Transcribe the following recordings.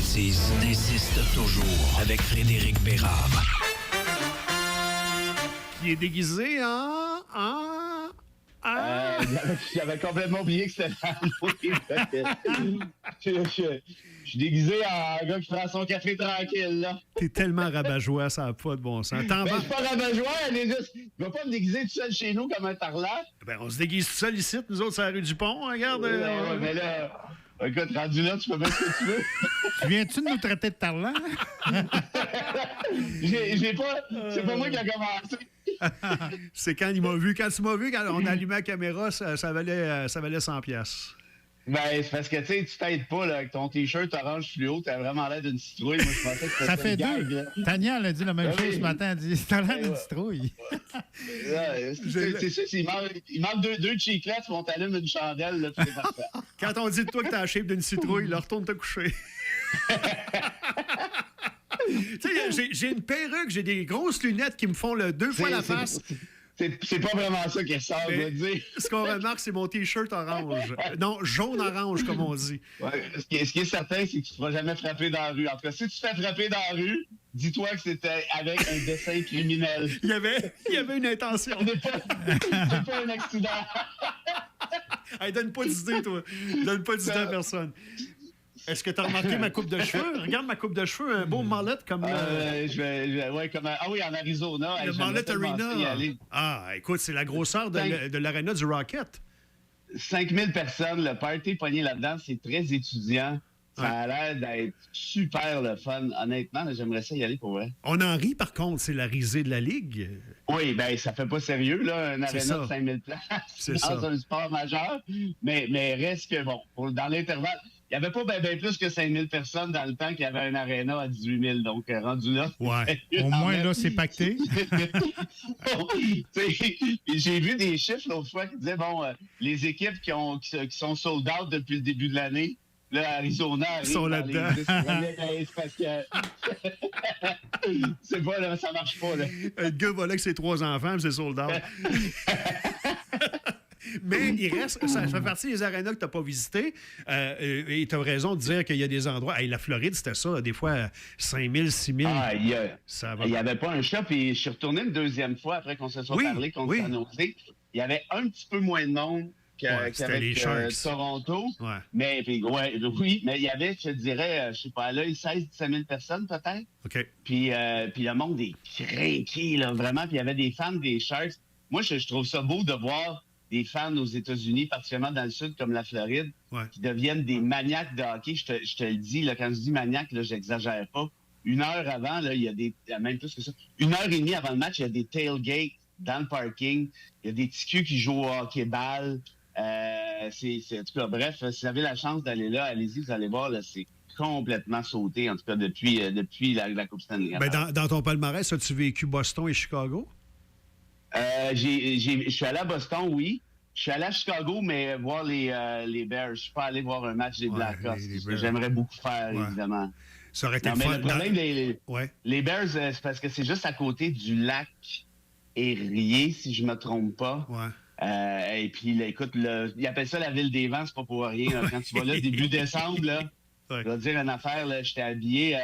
bêtises insiste toujours avec Frédéric Bérard. Qui est déguisé J'avais complètement oublié que c'était je suis déguisé en gars qui prend son café tranquille, là. T'es tellement rabat-joie, ça n'a pas de bon sens. Ben, je suis pas rabat-joie, elle est juste... Je vais pas me déguiser tout seul chez nous comme un tarlat. Ben, on se déguise tout seul ici, nous autres, c'est la rue du Pont, regarde. Ouais, mais là... Écoute, rendu là, tu peux mettre ce que tu veux. Tu viens-tu de nous traiter de tarlant? J'ai pas... C'est pas moi qui a commencé. C'est quand il m'a vu. Quand tu m'as vu, quand on a allumé la caméra, ça valait 100 piastres. Ben, c'est parce que, tu sais, tu t'aides pas, là, avec ton T-shirt orange fluo, t'as vraiment l'air d'une citrouille. Moi, je pensais que c'était Ça fait une gag, deux. là. Tania, elle a dit la même Ben chose oui. ce matin. Elle dit, t'as l'air d'une citrouille. Ouais, c'est ça, il manque deux chiclets, on t'allume une chandelle, là, puis c'est parfait. Quand on dit de toi que t'as la shape d'une citrouille, là, retourne te coucher. Tu sais, j'ai une perruque, j'ai des grosses lunettes qui me font deux fois la face. C'est pas vraiment ça qui ressort, je dois dire. Ce qu'on remarque, c'est mon T-shirt orange. Non, jaune-orange, comme on dit. Ouais, ce qui est certain, c'est que tu ne feras jamais frapper dans la rue. En tout cas, si tu te fais frapper dans la rue, dis-toi que c'était avec un dessin criminel. Il y avait une intention. C'est pas un accident. Hey, donne pas d'idée, toi. Donne pas d'idée à personne. Est-ce que tu as remarqué ma coupe de cheveux? Regarde ma coupe de cheveux, un beau mullet comme Ouais, comme oui, en Arizona. le Mullet Arena. Ah, écoute, c'est la grosseur de l'aréna du Rocket. 5000 personnes, le party pogné là-dedans, c'est très étudiant. Ça a l'air d'être super le fun. Honnêtement, là, j'aimerais ça y aller pour vrai. On en rit, par contre, c'est la risée de la Ligue. Oui, ben ça fait pas sérieux, là, un aréna de 5000 places. C'est ça. Dans un sport majeur. Mais reste que, bon, dans l'intervalle, il n'y avait pas bien plus que 5000 personnes dans le temps qu'il y avait un aréna à 18 000. Donc, rendu là. Ouais. Au moins, là, c'est pacté. J'ai vu des chiffres l'autre fois qui disaient, bon, les équipes qui sont sold out depuis le début de l'année, là, Arizona arrive sont dans là-dedans. les 10 premières places parce que c'est pas, là, ça marche pas, là. Le gars va là avec ses 3 enfants, puis c'est sold out. Mais il reste, ça fait partie des arénas que tu n'as pas visitées. Et tu as raison de dire qu'il y a des endroits. Hey, la Floride, c'était ça, des fois 5 000, 6 000. Ah, il n'y avait pas un chat, puis je suis retourné une deuxième fois après qu'on se soit parlé contre San Jose. Il y avait un petit peu moins de monde qu'avec Toronto. Ouais. Mais, oui, mais il y avait, je te dirais, je sais pas, là, 16-17 000 personnes peut-être. OK. Puis le monde est craqué, là, vraiment. Puis il y avait des fans des Sharks. Moi, je trouve ça beau de voir des fans aux États-Unis, particulièrement dans le sud, comme la Floride, qui deviennent des maniaques de hockey. Je te le dis, là, quand je dis maniaque, là, j'exagère pas. 1 heure avant, là, il y a même plus que ça. 1h30 avant le match, il y a des tailgates dans le parking. Il y a des petits culs qui jouent au hockey-ball. En tout cas, bref, si vous avez la chance d'aller là, allez-y, vous allez voir, là, c'est complètement sauté, en tout cas, depuis la Coupe Stanley. Ben, dans ton palmarès, as-tu vécu Boston et Chicago? Je suis allé à Boston, oui. Je suis allé à Chicago, mais voir les Bears. Je suis pas allé voir un match des Blackhawks. Ce que j'aimerais beaucoup faire, évidemment. Ça aurait été mais fun. Le problème les Bears, c'est parce que c'est juste à côté du lac Erie, si je me trompe pas. Ouais. Et puis, là, écoute, ils appellent ça la ville des vents, c'est pas pour rien. Là. Quand tu vas là, début décembre, là, je vais te dire une affaire, là, j'étais habillé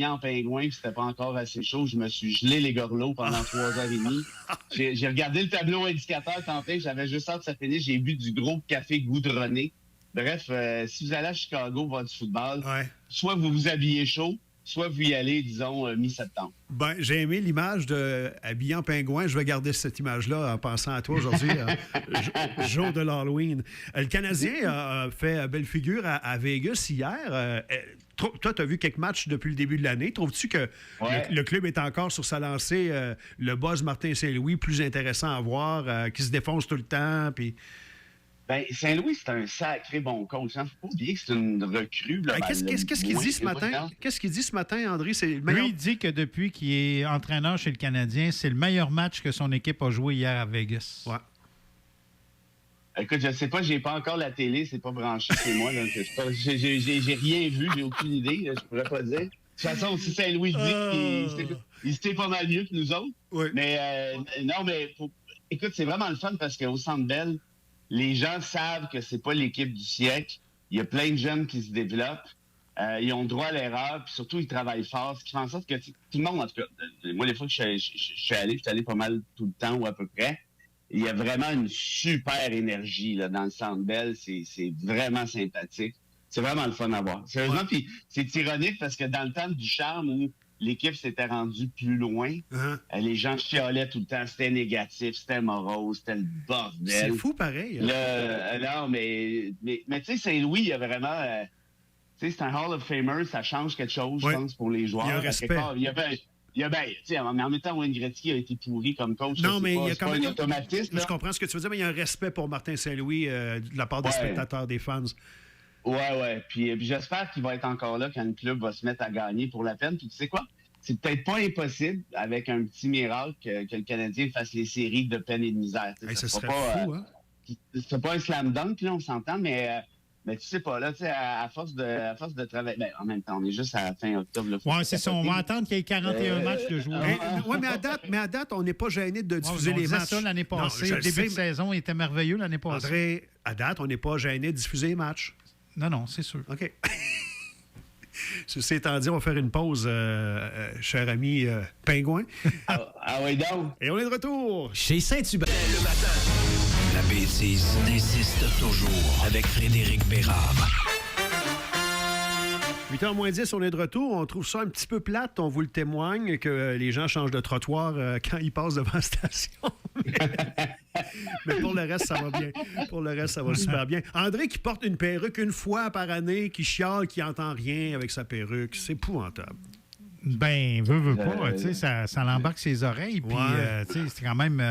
en pingouin, puis c'était pas encore assez chaud. Je me suis gelé les gorlots pendant 3h30. J'ai regardé le tableau indicateur tantôt, j'avais juste hâte que ça finisse. J'ai bu du gros café goudronné. Bref, si vous allez à Chicago voir du football, soit vous vous habillez chaud, soit vous y allez, disons, mi-septembre. Ben, j'ai aimé l'image de habillé en pingouin. Je vais garder cette image-là en pensant à toi aujourd'hui, jour de l'Halloween. Le Canadien a fait belle figure à Vegas hier. Toi, tu as vu quelques matchs depuis le début de l'année. Trouves-tu que le club est encore sur sa lancée? Le boss Martin Saint-Louis, plus intéressant à voir, qui se défonce tout le temps, puis... Ben, Saint-Louis, c'est un sacré bon coach. Il ne faut pas oublier que c'est une recrue. Qu'est-ce qu'il dit ce matin? Qu'est-ce qu'il dit ce matin, André? C'est le meilleur... Lui, il dit que depuis qu'il est entraîneur chez le Canadien, c'est le meilleur match que son équipe a joué hier à Vegas. Ouais. Écoute, je ne sais pas, j'ai pas encore la télé, c'est pas branché chez moi. J'ai rien vu, j'ai aucune idée, je pourrais pas dire. De toute façon, aussi Saint-Louis dit qu'il était pas mal mieux que nous autres. Oui. Mais non, mais écoute, c'est vraiment le fun parce qu'au Centre Bell, les gens savent que c'est pas l'équipe du siècle. Il y a plein de jeunes qui se développent. Ils ont droit à l'erreur, puis surtout, ils travaillent fort, ce qui fait en sorte que tout le monde, en tout cas, moi, les fois que je suis allé pas mal tout le temps ou à peu près, il y a vraiment une super énergie là, dans le Centre Bell. C'est vraiment sympathique. C'est vraiment le fun à voir. Sérieusement, puis c'est ironique parce que dans le temps du charme où l'équipe s'était rendue plus loin, les gens chialaient tout le temps. C'était négatif, c'était morose, c'était le bordel. C'est fou pareil. Non, mais tu sais, Saint-Louis, il y a vraiment... tu sais, c'est un Hall of Famer, ça change quelque chose, je pense, pour les joueurs. Il y a un respect. Tu sais, en même temps, Wayne Gretzky a été pourri comme coach. Non, mais il y a quand même un automatisme. Je comprends ce que tu veux dire, mais il y a un respect pour Martin Saint-Louis de la part des spectateurs, des fans. Ouais. Puis j'espère qu'il va être encore là quand le club va se mettre à gagner pour la peine. Puis tu sais quoi? C'est peut-être pas impossible, avec un petit miracle, que le Canadien fasse les séries de peine et de misère. Ça serait fou, hein? C'est pas un slam dunk, là, on s'entend, mais tu sais pas, là, tu sais, à force de travailler... Ben, en même temps, on est juste à la fin octobre. Oui, c'est ça. On va attendre qu'il y ait 41 matchs de jouer. Oui, mais à date, on n'est pas gêné de diffuser les matchs. Ça l'année passée. Le début de saison était merveilleux l'année passée. André, à date, on n'est pas gêné de diffuser les matchs. Non, c'est sûr. OK. Ceci étant dit, on va faire une pause, cher ami Pingouin. Ah oui, donc. Et on est de retour. Chez Saint-Hubert, le matin. La bêtise insiste toujours avec Frédéric Bérard. 8h moins 10, on est de retour. On trouve ça un petit peu plate, on vous le témoigne, que les gens changent de trottoir quand ils passent devant la station. Mais pour le reste, ça va bien. Pour le reste, ça va super bien. André qui porte une perruque une fois par année, qui chiale, qui entend rien avec sa perruque, c'est épouvantable. Ben, veut pas, tu sais, ça l'embarque ses oreilles, puis, tu sais, c'est quand même...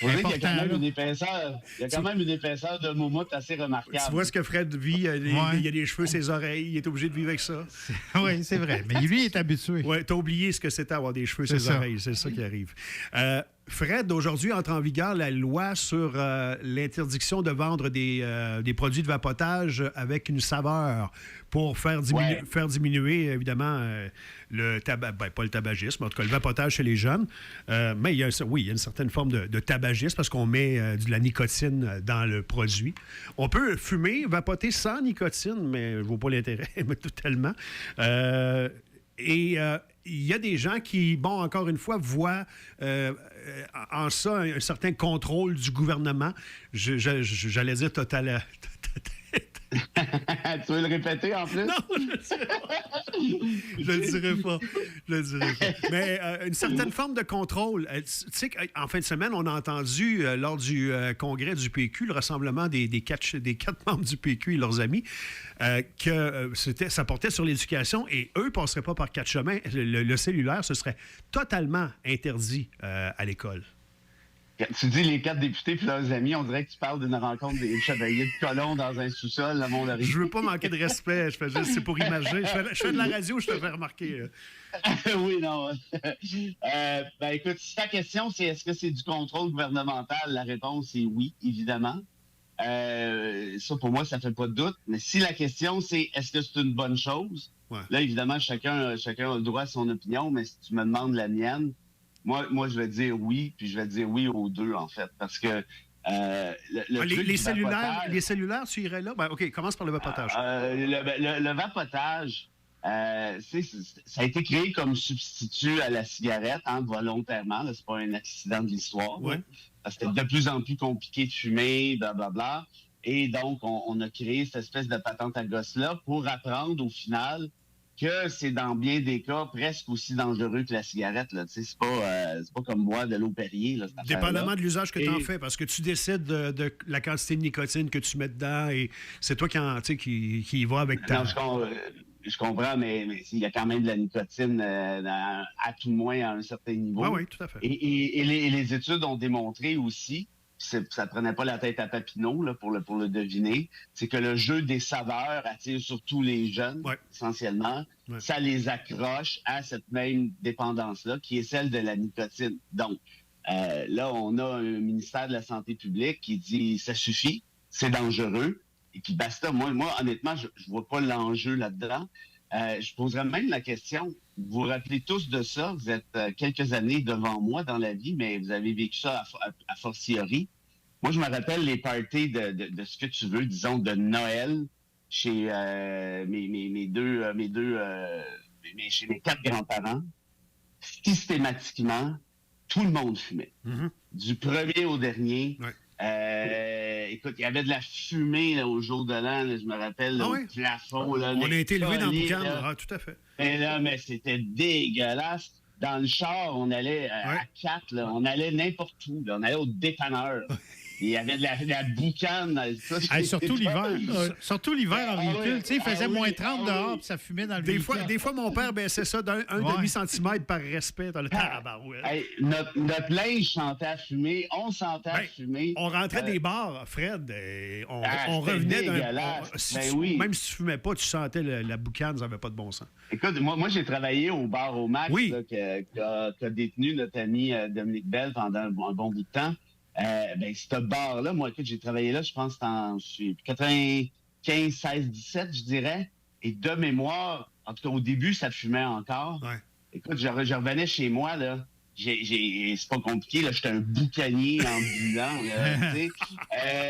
Il y a quand même une épaisseur. Il y a quand même une épaisseur de moumoute assez remarquable. Tu vois ce que Fred vit, il y a des cheveux, ses oreilles, il est obligé de vivre avec ça. Oui, c'est vrai. Mais lui, il est habitué. Oui, t'as oublié ce que c'était avoir des cheveux, ses oreilles. C'est ça qui arrive. Fred, aujourd'hui, entre en vigueur la loi sur l'interdiction de vendre des produits de vapotage avec une saveur pour faire diminuer, évidemment, le tabac, pas le tabagisme, en tout cas le vapotage chez les jeunes. Mais il y a une certaine forme de tabagisme parce qu'on met de la nicotine dans le produit. On peut fumer, vapoter sans nicotine, mais je ne vois pas l'intérêt, mais tout tellement. Et il y a des gens qui, bon, encore une fois, voient en ça un certain contrôle du gouvernement. J'allais dire total. Tu veux le répéter en plus? Non, je le dirai pas. Mais une certaine forme de contrôle. Tu sais qu'en fin de semaine, on a entendu lors du congrès du PQ, le rassemblement des quatre membres du PQ et leurs amis, que ça portait sur l'éducation et eux ne passeraient pas par quatre chemins. Le cellulaire, ce serait totalement interdit à l'école. Tu dis les 4 députés puis leurs amis, on dirait que tu parles d'une rencontre des chevaliers de colons dans un sous-sol à Mont-Laurier. Je veux pas manquer de respect, je fais juste, c'est pour imaginer. Je fais de la radio, je te fais remarquer. Oui, non. Ben écoute, si ta question, c'est est-ce que c'est du contrôle gouvernemental, la réponse est oui, évidemment. Ça, pour moi, ça fait pas de doute. Mais si la question, c'est est-ce que c'est une bonne chose? Ouais. Là, évidemment, chacun a le droit à son opinion, mais si tu me demandes la mienne, moi, je vais dire oui, puis je vais dire oui aux deux, en fait, parce que les cellulaires, tu irais là? Ben, OK, commence par le vapotage. Le vapotage, ça a été créé comme substitut à la cigarette, volontairement. Là, c'est pas un accident de l'histoire. Ouais. Parce que c'était de plus en plus compliqué de fumer, blablabla. Et donc, on a créé cette espèce de patente à gosse-là pour apprendre, au final, que c'est dans bien des cas presque aussi dangereux que la cigarette. Là. C'est pas comme boire de l'eau Perrier. Là, dépendamment de l'usage que tu en fais, parce que tu décides de la quantité de nicotine que tu mets dedans et c'est toi qui y va avec ta... Non, je comprends, mais il y a quand même de la nicotine à tout le moins à un certain niveau. Oui, tout à fait. Et les études ont démontré aussi, ça ne prenait pas la tête à Papineau là, pour le deviner, c'est que le jeu des saveurs attire surtout les jeunes, essentiellement. Ouais. Ça les accroche à cette même dépendance-là, qui est celle de la nicotine. Donc, là, on a un ministère de la Santé publique qui dit « ça suffit, c'est dangereux ». Et puis basta, moi honnêtement, je vois pas l'enjeu là-dedans. Je poserais même la question, vous vous rappelez tous de ça, vous êtes quelques années devant moi dans la vie, mais vous avez vécu ça à fortiori. Moi, je me rappelle les parties de ce que tu veux, disons, de Noël, chez chez mes 4 grands-parents, systématiquement, tout le monde fumait. Mm-hmm. Du premier au dernier. Ouais. Écoute, il y avait de la fumée là, au jour de l'an, là, je me rappelle, au plafond. Là, on a été élevé dans le boucan. là. Tout à fait. Mais c'était dégueulasse. Dans le char, on allait à 4, là, on allait n'importe où. Là, on allait au dépanneur. Il y avait de la boucane. Surtout l'hiver. Surtout l'hiver en véhicule. Il faisait moins 30 dehors, puis ça fumait dans le véhicule. Des fois, mon père baissait ça d'un demi-centimètre par respect dans le tabarouette. Notre linge sentait à fumer. On sentait à fumer. On rentrait des bars, Fred. Et on revenait d'un... Même si tu fumais pas, tu sentais la boucane, ça n'avait pas de bon sens. Écoute, moi j'ai travaillé au bar au Max, là, qu'a détenu notre ami Dominique Bell pendant un bon bout de temps. Ce bar-là, moi, écoute, j'ai travaillé là, je pense, en 95, 16, 17, je dirais. Et de mémoire, en tout cas, au début, ça fumait encore. Ouais. Écoute, je revenais chez moi, là. C'est pas compliqué, là. J'étais un boucanier ambulant, là, tu sais.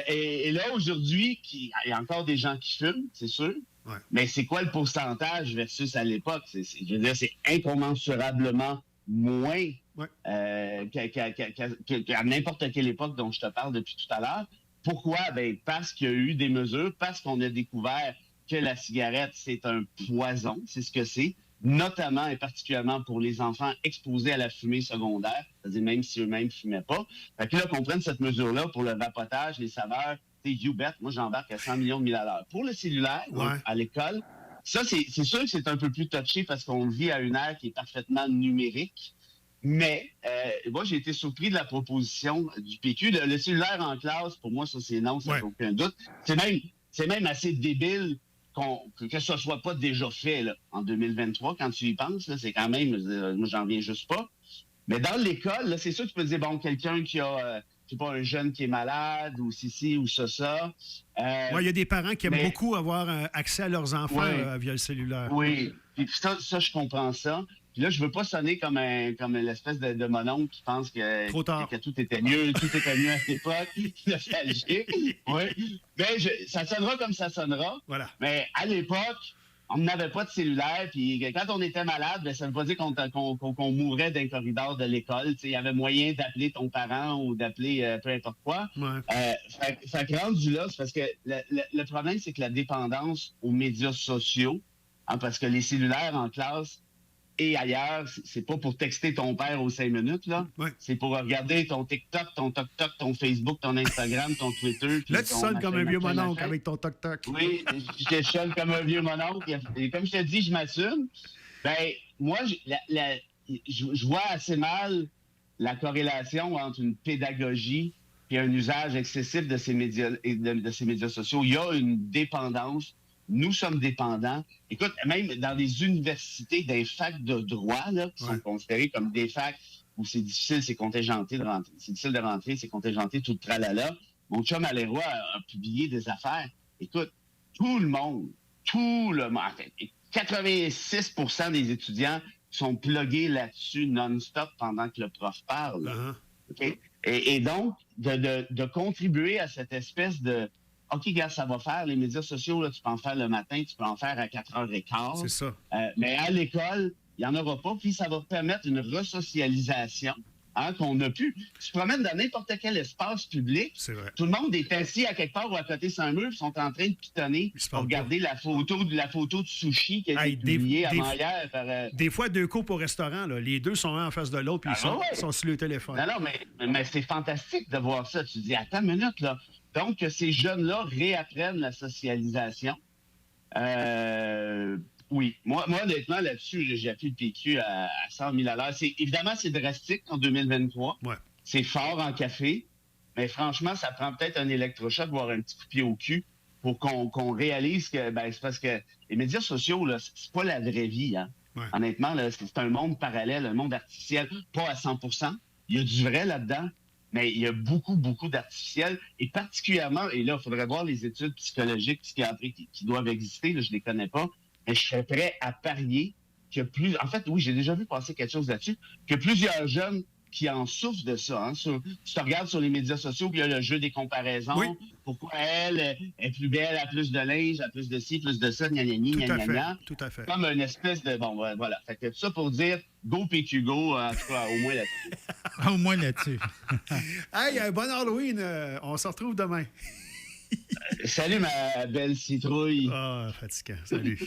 Et là, aujourd'hui, il y a encore des gens qui fument, c'est sûr. Ouais. Mais c'est quoi le pourcentage versus à l'époque? Je veux dire, c'est incommensurablement moins qu'à n'importe quelle époque dont je te parle depuis tout à l'heure. Pourquoi? Parce qu'il y a eu des mesures, parce qu'on a découvert que la cigarette, c'est un poison, c'est ce que c'est, notamment et particulièrement pour les enfants exposés à la fumée secondaire, c'est-à-dire même si eux-mêmes ne fumaient pas. Fait que là, qu'on prenne cette mesure-là pour le vapotage, les saveurs, you bet, moi j'embarque à 100 millions de milles à l'heure. Pour le cellulaire, donc, à l'école, ça, c'est sûr que c'est un peu plus touché parce qu'on vit à une ère qui est parfaitement numérique. Mais moi, j'ai été surpris de la proposition du PQ. Le cellulaire en classe, pour moi, ça, c'est non, ça fait aucun doute. C'est même assez débile que ça soit pas déjà fait là, en 2023, quand tu y penses. Là, c'est quand même, moi, j'en viens juste pas. Mais dans l'école, là, c'est sûr que tu peux dire, bon, quelqu'un qui a... je sais pas, un jeune qui est malade ou ci ou ça. Il y a des parents qui aiment beaucoup avoir accès à leurs enfants via le cellulaire. Oui, puis ça, je comprends ça. Puis là, je veux pas sonner comme l'espèce de mononcle qui pense que tout était mieux à l'époque, nostalgique. Oui. Mais ça sonnera comme ça sonnera. Voilà. Mais à l'époque, on n'avait pas de cellulaire, puis quand on était malade, ça ne veut pas dire qu'on mourait d'un corridor de l'école. Il y avait moyen d'appeler ton parent ou d'appeler peu importe quoi. Ouais. Fait que rendu là, c'est parce que le problème, c'est que la dépendance aux médias sociaux, parce que les cellulaires en classe et ailleurs, c'est pas pour texter ton père aux 5 minutes, là. Ouais. C'est pour regarder ton TikTok, ton TokTok, ton Facebook, ton Instagram, ton Twitter. Là, tu sonnes comme un vieux mononcle avec ton TokTok. Oui, je sonne comme un vieux mononcle. Et comme je te dis, je m'assume. Moi, je vois assez mal la corrélation entre une pédagogie et un usage excessif de ces médias sociaux. Il y a une dépendance. Nous sommes dépendants. Écoute, même dans les universités, des facs de droit, là, qui sont considérées comme des facs où c'est difficile, c'est contingenté de rentrer. C'est difficile de rentrer, c'est contingenté, tout le tralala. Mon chum Aléroy a publié des affaires. Écoute, tout le monde, en fait, 86% des étudiants sont plugués là-dessus non-stop pendant que le prof parle. Uh-huh. Okay? Et donc, de contribuer à cette espèce de OK, gars, ça va faire. Les médias sociaux, là, tu peux en faire le matin, tu peux en faire à 4h15. C'est ça. Mais à l'école, il n'y en aura pas. Puis ça va permettre une resocialisation qu'on n'a plus. Tu te promènes dans n'importe quel espace public. C'est vrai. Tout le monde est assis à quelque part ou à côté sur un mur, ils sont en train de pitonner pour regarder la photo de sushi qui a été publiée avant-hier. Des fois, 2 couples au restaurant, là, les 2 sont un en face de l'autre, puis ils sont sur le téléphone. Non, mais c'est fantastique de voir ça. Tu te dis, attends une minute, là. Donc, ces jeunes-là réapprennent la socialisation. Oui. Moi, honnêtement, là-dessus, j'ai appuyé le PQ à 100 000 à l'heure. Évidemment, c'est drastique en 2023. Ouais. C'est fort en café. Mais franchement, ça prend peut-être un électrochoc, voire un petit coup de pied au cul pour qu'on réalise que c'est parce que les médias sociaux, là, c'est pas la vraie vie. Hein. Ouais. Honnêtement, là, c'est un monde parallèle, un monde artificiel, pas à 100 %. Il y a du vrai là-dedans. Mais il y a beaucoup, beaucoup d'artificiels. Et particulièrement, et là, il faudrait voir les études psychologiques, psychiatriques qui doivent exister. Là, je ne les connais pas. Mais je serais prêt à parier que en fait, oui, j'ai déjà vu passer quelque chose là-dessus, que plusieurs jeunes qui en souffrent de ça. Hein. Tu te regardes sur les médias sociaux, puis il y a le jeu des comparaisons. Oui. Pourquoi elle est plus belle, a plus de linge, a plus de ci, plus de ça, gna gna gna gna. Tout à fait. Comme une espèce de... Bon, voilà. Fait que tout ça pour dire, go PQ go, en tout cas, au moins là-dessus. Au moins là-dessus. Hey, bon Halloween. On se retrouve demain. Salut, ma belle citrouille. Ah, fatigant. Salut.